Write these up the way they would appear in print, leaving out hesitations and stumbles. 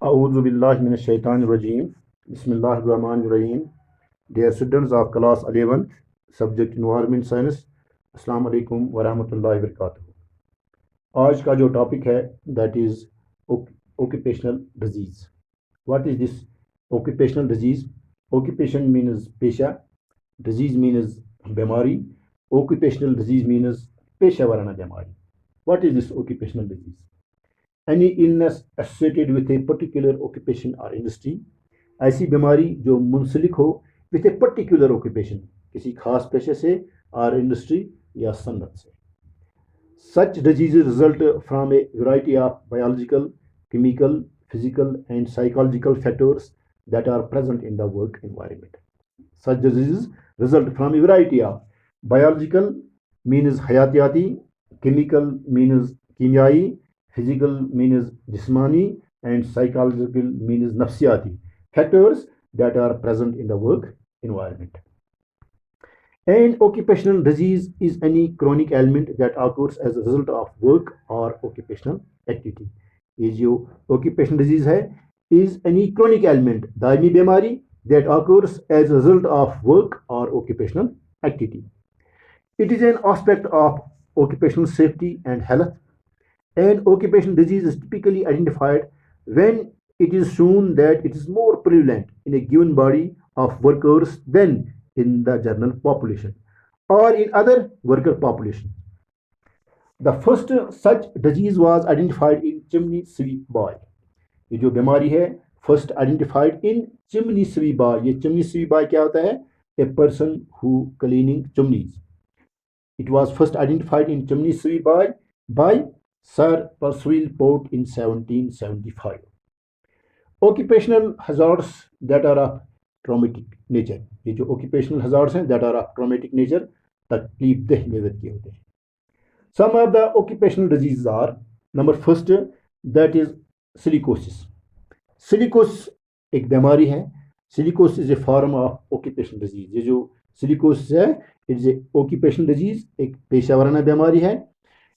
A'udhu billahi minash shaitanir rajim. Bismillahir Rahmanir Rahim. Dear students of class 11th, subject Environment Science, Assalamu alaikum wa rahmatullahi wa barakatuh. आज का जो topic है that is occupational disease. What is this occupational disease? Occupation means पेशा, disease means बीमारी, occupational disease means पेशा वाराना बीमारी. What is this occupational disease? Any illness associated with a particular occupation or industry. ऐसी बीमारी जो मुंसलिक हो with a particular occupation, किसी खास पेशे से और इंडस्ट्री या सनत से. Such diseases result from a variety of biological, chemical, physical and psychological factors that are present in the work environment. Such diseases result from a variety of biological means hayatiyati, chemical means kimyai, physical means jismani and psychological means nafsiyati factors that are present in the work environment. An occupational disease is any chronic ailment that occurs as a result of work or occupational activity. ये जो occupational disease है is any chronic ailment, Daimi बीमारी that occurs as a result of work or occupational activity. It is an aspect of occupational safety and health. An occupational disease is typically identified when it is shown that it is more prevalent in a given body of workers than in the general population or in other worker population. The first such disease was identified in chimney sweep boy. ये जो बीमारी है first identified in chimney sweep boy. ये chimney sweep boy क्या होता है? A person who cleaning chimneys. It was first identified in chimney sweep boy by Sir Percival Port in 1775. Occupational hazards that are of traumatic nature. ये जो occupational hazards हैं that are of traumatic nature तकलीफदेह level के होते हैं. Some of the occupational diseases are, number first that is silicosis. Silicosis एक बीमारी है. Silicosis is a form of occupational disease. ये जो silicosis है it is a occupational disease, एक पेशा वाराना बीमारी है.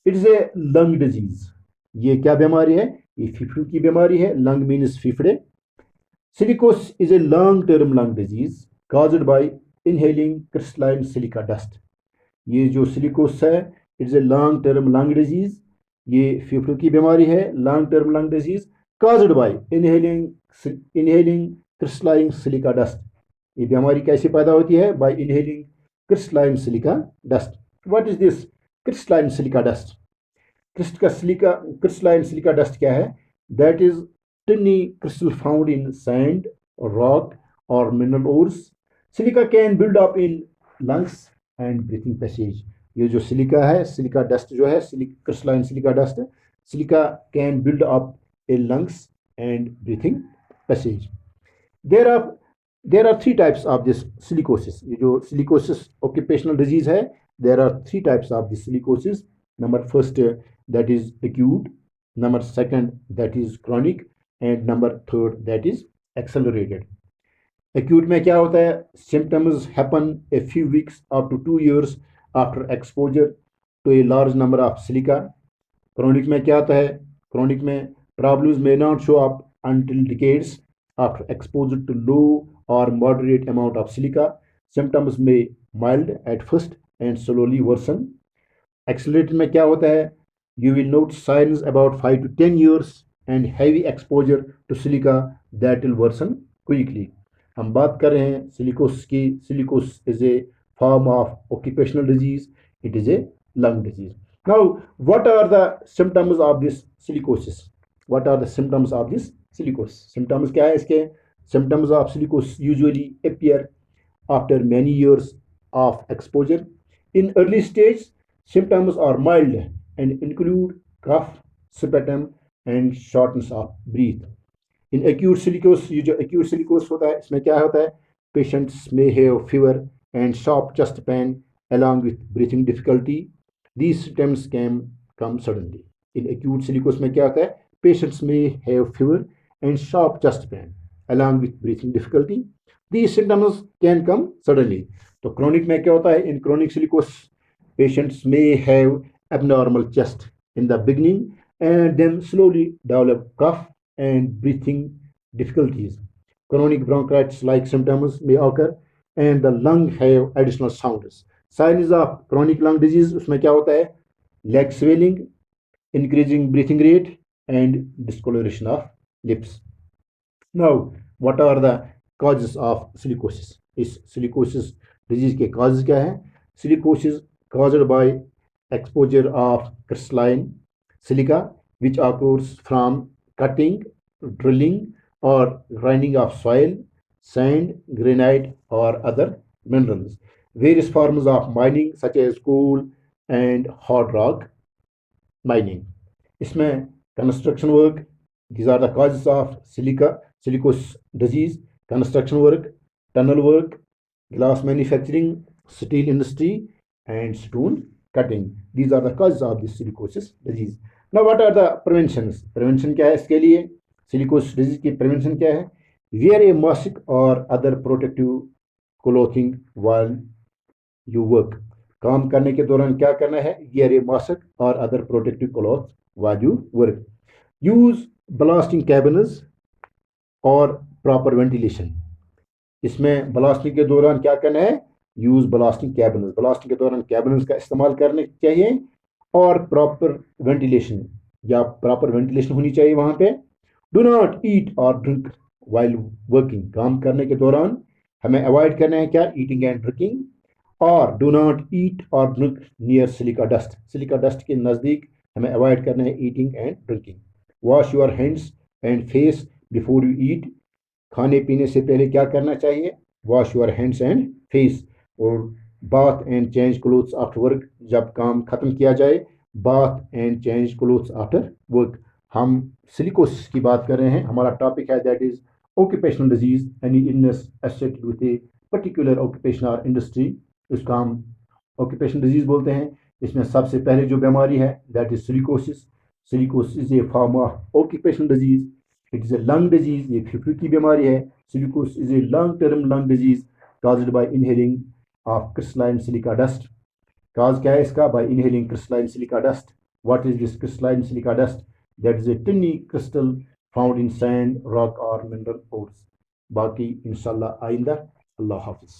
It is a lung disease. ये क्या बीमारी है? ये फेफड़ों की बीमारी है. लंग मीन्स फेफड़े. Silicosis is a long term lung disease caused by inhaling crystalline silica dust. ये जो सिलिकोसिस है it is a long term lung disease. ये फेफड़ों की बीमारी है. Long term lung disease caused by inhaling crystalline silica dust. ये बीमारी कैसे पैदा होती है? Bye inhaling crystalline silica dust. What is this crystalline silica dust? Crystalline silica dust क्या है? That is tiny crystal found in sand, rock और mineral ores. Silica can build up in lungs and breathing passage. ये जो silica है, silica dust जो है, crystalline silica dust, silica can build up in lungs and breathing passage. There are three types of this silicosis. ये जो silicosis occupational disease है, there are three types of the silicosis. Number first that is acute, number second that is chronic and number third that is accelerated. Acute में क्या होता है? Symptoms happen a few weeks up to 2 years after exposure to a large number of silica. Chronic में क्या होता है? Chronic में problems may not show up until decades after exposure to low or moderate amount of silica. Symptoms may mild at first and slowly worsen. Accelerated में क्या होता है? You will note signs about 5 to 10 years and heavy exposure to silica that will worsen quickly. हम बात कर रहे हैं silicosis की. Silicosis is a form of occupational disease. It is a lung disease. Now, what are the symptoms of this silicosis? What are the symptoms of this silicosis? Symptoms क्या है इसके? Symptoms of silicosis usually appear after many years of exposure. In early stage, symptoms are mild and include cough, sputum, and shortness of breath. In acute silicosis, ये जो acute silicosis होता है इसमें क्या होता है? Patients may have fever and sharp chest pain along with breathing difficulty. These symptoms can come suddenly. In acute silicosis में क्या होता है? Patients may have fever and sharp chest pain along with breathing difficulty. These symptoms can come suddenly. तो chronic में क्या होता है? In chronic silicosis patients may have abnormal chest in the beginning and then slowly develop cough and breathing difficulties. Chronic bronchitis like symptoms may occur, and the lung have additional sounds. Signs of chronic lung disease उसमें क्या होता है? Leg swelling, increasing breathing rate, and discoloration of lips. Now, what are the causes of silicosis? इस silicosis disease के causes क्या हैं? Silicosis caused by exposure of crystalline silica, which occurs from cutting, drilling, or grinding of soil, sand, granite, or other minerals. Various forms of mining, such as coal and hard rock mining. इसमें construction work, these are the causes of silicose disease: construction work, tunnel work, glass manufacturing, steel industry, and stone cutting. These are the causes of this silicosis disease. Now, what are the preventions? Prevention क्या है इसके लिए? Silicosis disease की prevention क्या है? Wear a mask or other protective clothing while you work. काम करने के दौरान क्या करना है? Wear a mask or other protective cloth while you work. Use blasting cabinets और प्रॉपर वेंटिलेशन. इसमें ब्लास्टिंग के दौरान क्या करना है? Use blasting cabinets. ब्लास्टिंग के दौरान कैबिनेट्स का इस्तेमाल करने चाहिए, और प्रॉपर वेंटिलेशन या प्रॉपर वेंटिलेशन होनी चाहिए वहां पे. डू नॉट ईट और ड्रिंक वाइल वर्किंग. काम करने के दौरान हमें अवॉइड करना है क्या? Eating and drinking. और डू नॉट ईट और drink near silica dust. Silica dust के नज़दीक हमें अवॉइड करना है eating and drinking. Wash your hands and face before you eat. खाने पीने से पहले क्या करना चाहिए? Wash your hands and face. और bath and change clothes after work. जब काम खत्म किया जाए, bath and change clothes after work. हम सिलिकोसिस की बात कर रहे हैं. हमारा टॉपिक है that is occupational disease, any illness associated with a particular occupation और इंडस्ट्री. उसका हम ऑक्यूपेशनल डिजीज बोलते हैं. इसमें सबसे पहले जो बीमारी है that is silicosis. Silicosis is a form of occupational disease. It is a lung disease. ये फेफड़े की बीमारी है. Silicosis is a long term lung disease caused by inhaling of crystalline silica dust. Cause क्या है इसका? By inhaling crystalline silica dust. What is this crystalline silica dust? That is a tiny crystal found in sand, rock or mineral ores. बाकी इंशाल्लाह आइंदा. अल्लाह हाफिज़.